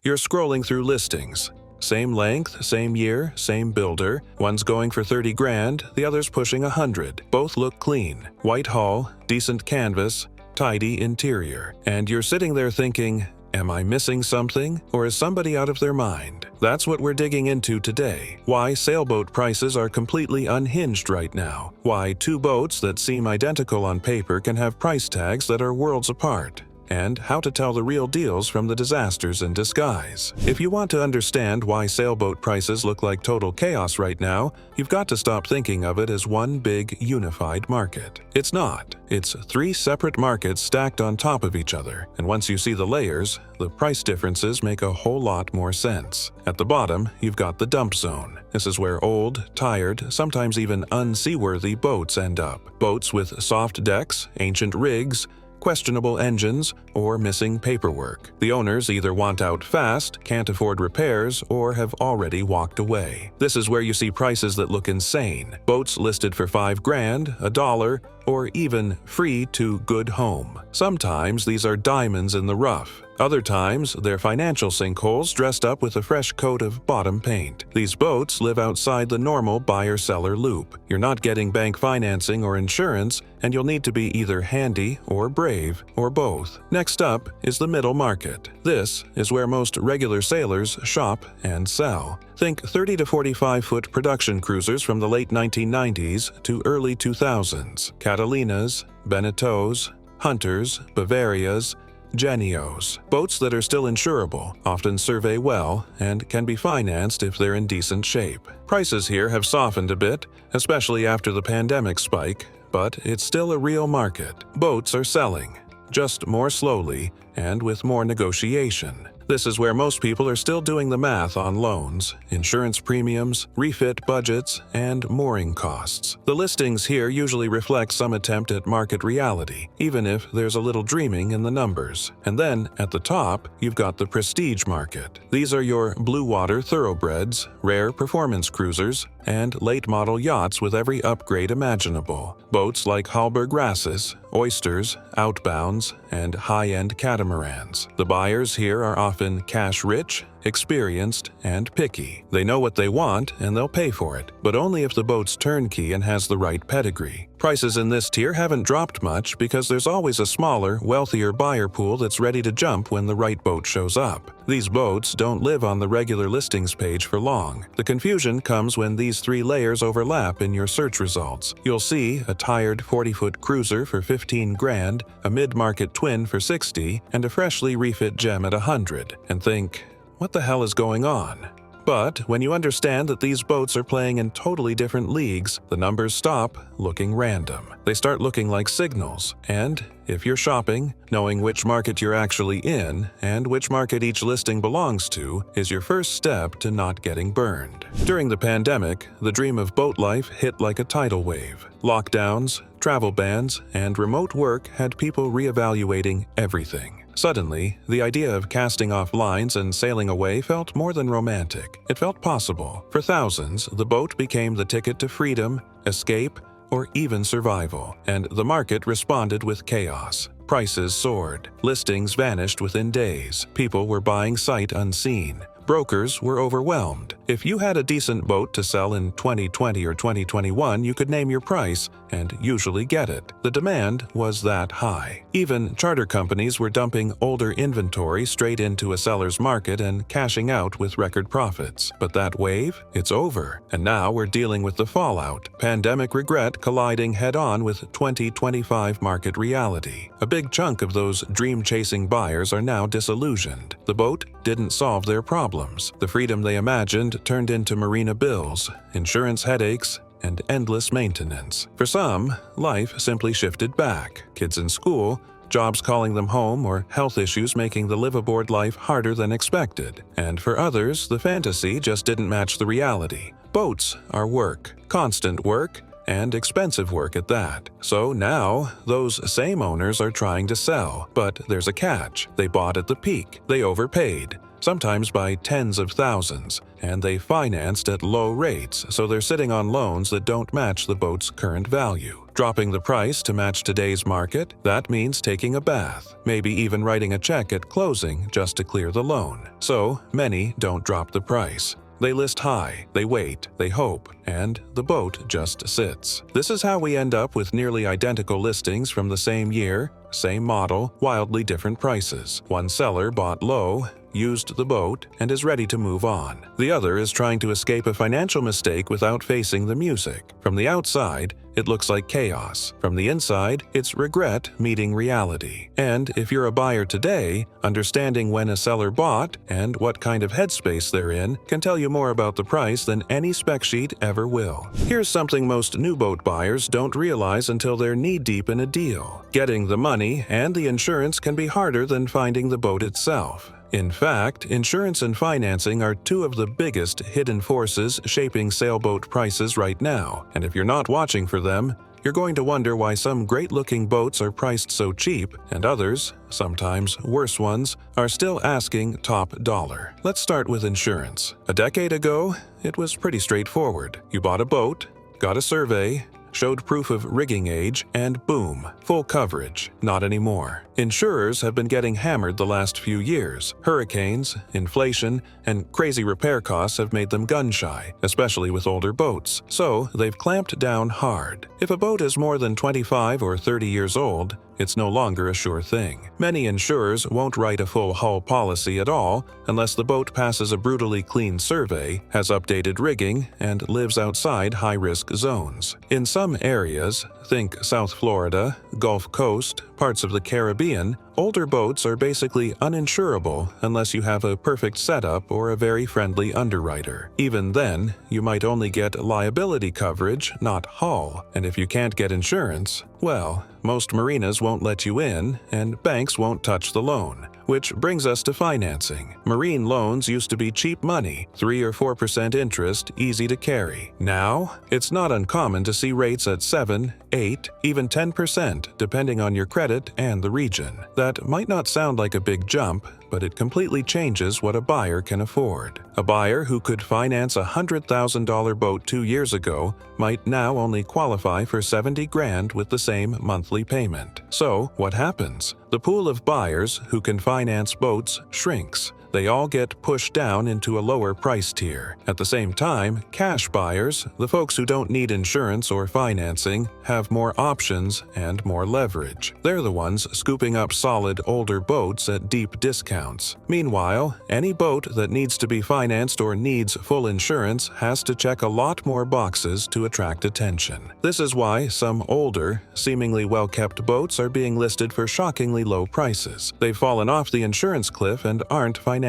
You're scrolling through listings. Same length, same year, same builder. One's going for 30 grand, the other's pushing 100. Both look clean. White hull, decent canvas, tidy interior. And you're sitting there thinking, am I missing something, or is somebody out of their mind? That's what we're digging into today. Why sailboat prices are completely unhinged right now. Why two boats that seem identical on paper can have price tags that are worlds apart. And how to tell the real deals from the disasters in disguise. If you want to understand why sailboat prices look like total chaos right now, you've got to stop thinking of it as one big unified market. It's not. It's three separate markets stacked on top of each other, and once you see the layers, the price differences make a whole lot more sense. At the bottom, you've got the dump zone. This is where old, tired, sometimes even unseaworthy boats end up. Boats with soft decks, ancient rigs, questionable engines, or missing paperwork. The owners either want out fast, can't afford repairs, or have already walked away. This is where you see prices that look insane. Boats listed for $5 grand, $1, or even free to good home. Sometimes these are diamonds in the rough. Other times, they're financial sinkholes dressed up with a fresh coat of bottom paint. These boats live outside the normal buyer-seller loop. You're not getting bank financing or insurance, and you'll need to be either handy or brave, or both. Next up is the middle market. This is where most regular sailors shop and sell. Think 30 to 45-foot production cruisers from the late 1990s to early 2000s. Catalinas, Beneteaus, Hunters, Bavarias, Genios. Boats that are still insurable, often survey well, and can be financed if they're in decent shape. Prices here have softened a bit, especially after the pandemic spike, but it's still a real market. Boats are selling, just more slowly and with more negotiation. This is where most people are still doing the math on loans, insurance premiums, refit budgets, and mooring costs. The listings here usually reflect some attempt at market reality, even if there's a little dreaming in the numbers. And then, at the top, you've got the prestige market. These are your blue water thoroughbreds, rare performance cruisers, and late-model yachts with every upgrade imaginable. Boats like Hallberg Rassus, oysters, outbounds, and high-end catamarans. The buyers here are often cash-rich, experienced, and picky. They know what they want and they'll pay for it, but only if the boat's turnkey and has the right pedigree. Prices in this tier haven't dropped much because there's always a smaller, wealthier buyer pool that's ready to jump when the right boat shows up. These boats don't live on the regular listings page for long. The confusion comes when these three layers overlap in your search results. You'll see a tired 40-foot cruiser for 15 grand, a mid-market twin for 60, and a freshly refit gem at 100, and think, what the hell is going on? But when you understand that these boats are playing in totally different leagues, the numbers stop looking random. They start looking like signals. And if you're shopping, knowing which market you're actually in and which market each listing belongs to is your first step to not getting burned. During the pandemic, the dream of boat life hit like a tidal wave. Lockdowns, travel bans, and remote work had people reevaluating everything. Suddenly, the idea of casting off lines and sailing away felt more than romantic. It felt possible. For thousands, the boat became the ticket to freedom, escape, or even survival, and the market responded with chaos. Prices soared. Listings vanished within days. People were buying sight unseen. Brokers were overwhelmed. If you had a decent boat to sell in 2020 or 2021, you could name your price and usually get it. The demand was that high. Even charter companies were dumping older inventory straight into a seller's market and cashing out with record profits. But that wave? It's over. And now we're dealing with the fallout. Pandemic regret colliding head-on with 2025 market reality. A big chunk of those dream-chasing buyers are now disillusioned. The boat didn't solve their problems. The freedom they imagined turned into marina bills, insurance headaches, and endless maintenance. For some, life simply shifted back. Kids in school, jobs calling them home, or health issues making the live-aboard life harder than expected. And for others, the fantasy just didn't match the reality. Boats are work, constant work, and expensive work at that. So now, those same owners are trying to sell, but there's a catch. They bought at the peak. They overpaid. sometimes by tens of thousands, and they financed at low rates, so they're sitting on loans that don't match the boat's current value. Dropping the price to match today's market, that means taking a bath, maybe even writing a check at closing just to clear the loan. So many don't drop the price. They list high, they wait, they hope, and the boat just sits. This is how we end up with nearly identical listings from the same year, same model, wildly different prices. One seller bought low, used the boat, and is ready to move on. The other is trying to escape a financial mistake without facing the music. From the outside, it looks like chaos. From the inside, it's regret meeting reality. And if you're a buyer today, understanding when a seller bought and what kind of headspace they're in can tell you more about the price than any spec sheet ever will. Here's something most new boat buyers don't realize until they're knee-deep in a deal. Getting the money and the insurance can be harder than finding the boat itself. In fact, insurance and financing are two of the biggest hidden forces shaping sailboat prices right now, and if you're not watching for them, you're going to wonder why some great-looking boats are priced so cheap and others, sometimes worse ones, are still asking top dollar. Let's start with insurance. A decade ago, it was pretty straightforward. You bought a boat, got a survey, showed proof of rigging age, and boom, full coverage. Not anymore. Insurers have been getting hammered the last few years. Hurricanes, inflation, and crazy repair costs have made them gun-shy, especially with older boats. So they've clamped down hard. If a boat is more than 25 or 30 years old, it's no longer a sure thing. Many insurers won't write a full hull policy at all unless the boat passes a brutally clean survey, has updated rigging, and lives outside high-risk zones. In some areas, think South Florida, Gulf Coast, parts of the Caribbean, older boats are basically uninsurable unless you have a perfect setup or a very friendly underwriter. Even then, you might only get liability coverage, not hull, and if you can't get insurance, well, most marinas won't let you in, and banks won't touch the loan. Which brings us to financing. Marine loans used to be cheap money, 3 or 4% interest, easy to carry. Now, it's not uncommon to see rates at 7, 8, even 10%, depending on your credit and the region. That might not sound like a big jump, but it completely changes what a buyer can afford. A buyer who could finance a $100,000 boat 2 years ago might now only qualify for $70,000 with the same monthly payment. So, what happens? The pool of buyers who can finance boats shrinks. They all get pushed down into a lower price tier. At the same time, cash buyers, the folks who don't need insurance or financing, have more options and more leverage. They're the ones scooping up solid older boats at deep discounts. Meanwhile, any boat that needs to be financed or needs full insurance has to check a lot more boxes to attract attention. This is why some older, seemingly well-kept boats are being listed for shockingly low prices. They've fallen off the insurance cliff and aren't financeable.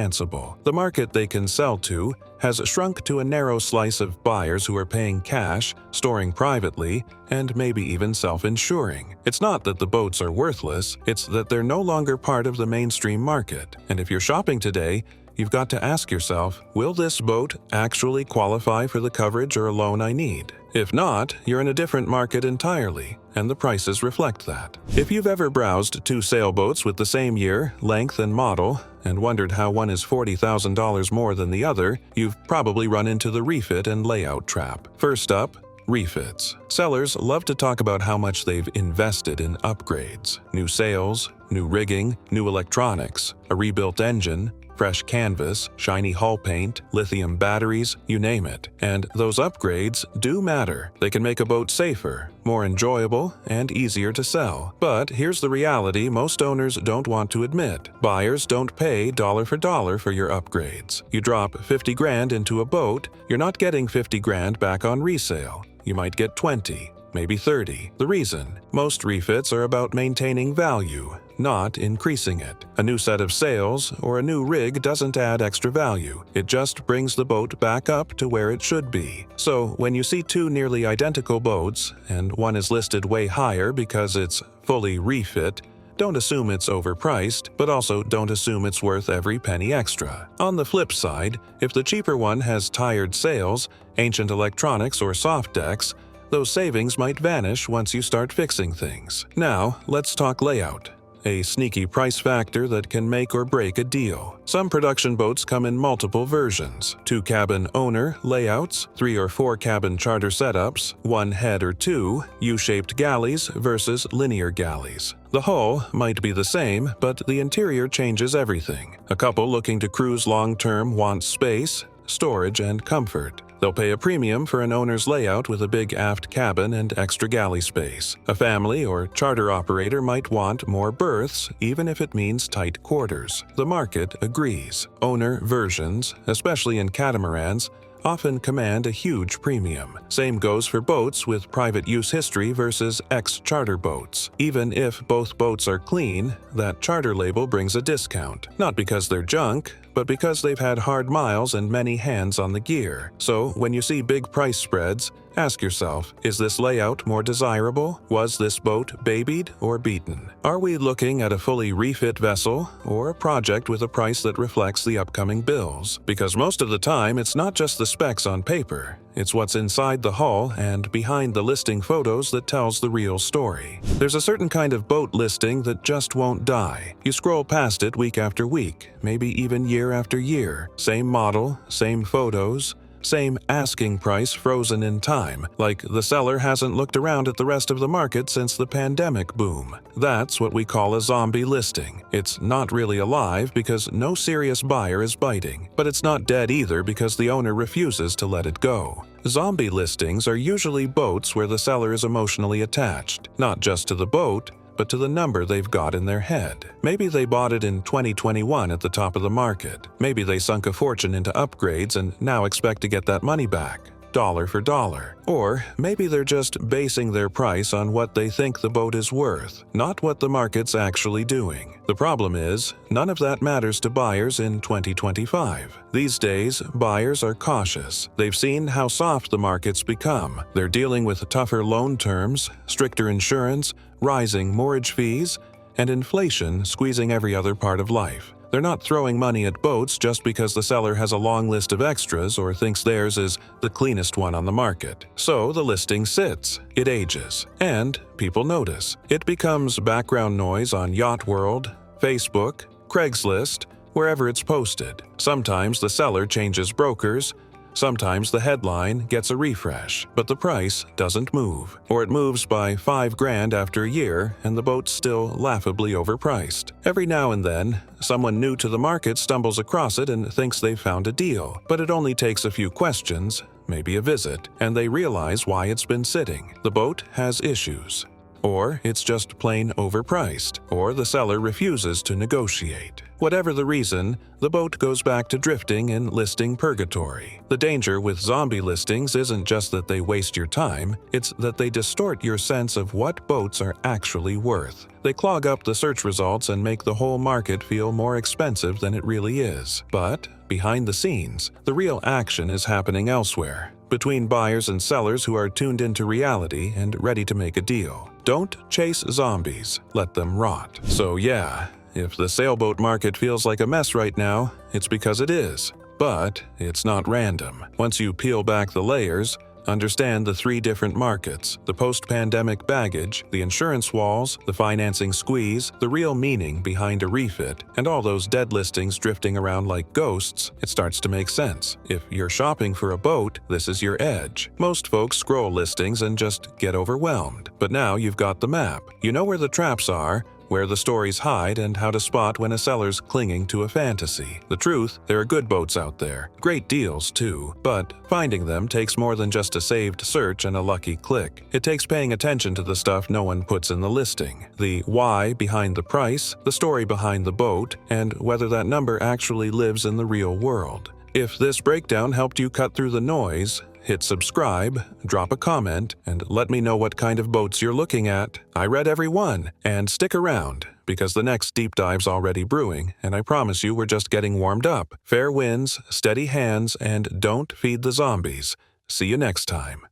The market they can sell to has shrunk to a narrow slice of buyers who are paying cash, storing privately, and maybe even self-insuring. It's not that the boats are worthless, it's that they're no longer part of the mainstream market. And if you're shopping today, you've got to ask yourself, will this boat actually qualify for the coverage or loan I need? If not, you're in a different market entirely, and the prices reflect that. If you've ever browsed 2 sailboats with the same year, length, and model, and wondered how one is $40,000 more than the other, you've probably run into the refit and layout trap. First up, refits. Sellers love to talk about how much they've invested in upgrades. New sails, new rigging, new electronics, a rebuilt engine, fresh canvas, shiny hull paint, lithium batteries, you name it. And those upgrades do matter. They can make a boat safer, more enjoyable, and easier to sell. But here's the reality most owners don't want to admit. Buyers don't pay dollar for your upgrades. You drop $50,000 into a boat, you're not getting $50,000 back on resale. You might get 20, maybe 30. The reason? Most refits are about maintaining value, not increasing it. A new set of sails or a new rig doesn't add extra value. It just brings the boat back up to where it should be. So when you see 2 nearly identical boats, and one is listed way higher because it's fully refit, don't assume it's overpriced, but also don't assume it's worth every penny extra. On the flip side, if the cheaper one has tired sails, ancient electronics, or soft decks, those savings might vanish once you start fixing things. Now, let's talk layout. a sneaky price factor that can make or break a deal. Some production boats come in multiple versions: 2-cabin owner layouts, 3 or 4 cabin charter setups, 1 head or 2, U-shaped galleys versus linear galleys. The hull might be the same, but the interior changes everything. A couple looking to cruise long-term wants space, storage, and comfort. They'll pay a premium for an owner's layout with a big aft cabin and extra galley space. A family or charter operator might want more berths, even if it means tight quarters. The market agrees. Owner versions, especially in catamarans, often command a huge premium. Same goes for boats with private use history versus ex-charter boats. Even if both boats are clean, that charter label brings a discount. Not because they're junk, but because they've had hard miles and many hands on the gear. So when you see big price spreads, ask yourself, is this layout more desirable? Was this boat babied or beaten? Are we looking at a fully refit vessel or a project with a price that reflects the upcoming bills? Because most of the time, it's not just the specs on paper. It's what's inside the hull and behind the listing photos that tells the real story. There's a certain kind of boat listing that just won't die. You scroll past it week after week, maybe even year after year. Same model, same photos, same asking price frozen in time, like the seller hasn't looked around at the rest of the market since the pandemic boom. That's what we call a zombie listing. It's not really alive because no serious buyer is biting, but it's not dead either because the owner refuses to let it go. Zombie listings are usually boats where the seller is emotionally attached, not just to the boat, but to the number they've got in their head. Maybe they bought it in 2021 at the top of the market. Maybe they sunk a fortune into upgrades and now expect to get that money back, dollar for dollar. Or maybe they're just basing their price on what they think the boat is worth, not what the market's actually doing. The problem is, none of that matters to buyers in 2025. These days, buyers are cautious. They've seen how soft the market's become. They're dealing with tougher loan terms, stricter insurance, rising mortgage fees, and inflation squeezing every other part of life. They're not throwing money at boats just because the seller has a long list of extras or thinks theirs is the cleanest one on the market. So the listing sits, it ages, and people notice. It becomes background noise on Yacht World, Facebook, Craigslist, wherever it's posted. Sometimes the seller changes brokers, sometimes the headline gets a refresh, but the price doesn't move. Or it moves by $5,000 after a year and the boat's still laughably overpriced. Every now and then, someone new to the market stumbles across it and thinks they've found a deal, but it only takes a few questions, maybe a visit, and they realize why it's been sitting. The boat has issues. Or it's just plain overpriced, or the seller refuses to negotiate. Whatever the reason, the boat goes back to drifting in listing purgatory. The danger with zombie listings isn't just that they waste your time, it's that they distort your sense of what boats are actually worth. They clog up the search results and make the whole market feel more expensive than it really is. But behind the scenes, the real action is happening elsewhere, between buyers and sellers who are tuned into reality and ready to make a deal. Don't chase zombies, let them rot. So yeah, if the sailboat market feels like a mess right now, it's because it is. But it's not random. Once you peel back the layers, understand the 3 different markets, the post-pandemic baggage, the insurance walls, the financing squeeze, the real meaning behind a refit, and all those dead listings drifting around like ghosts, it starts to make sense. If you're shopping for a boat, this is your edge. Most folks scroll listings and just get overwhelmed. But now you've got the map. You know where the traps are, where the stories hide, and how to spot when a seller's clinging to a fantasy. The truth, there are good boats out there. Great deals, too. But finding them takes more than just a saved search and a lucky click. It takes paying attention to the stuff no one puts in the listing. The why behind the price, the story behind the boat, and whether that number actually lives in the real world. If this breakdown helped you cut through the noise, hit subscribe, drop a comment, and let me know what kind of boats you're looking at. I read every one, and stick around, because the next deep dive's already brewing, and I promise you we're just getting warmed up. Fair winds, steady hands, and don't feed the zombies. See you next time.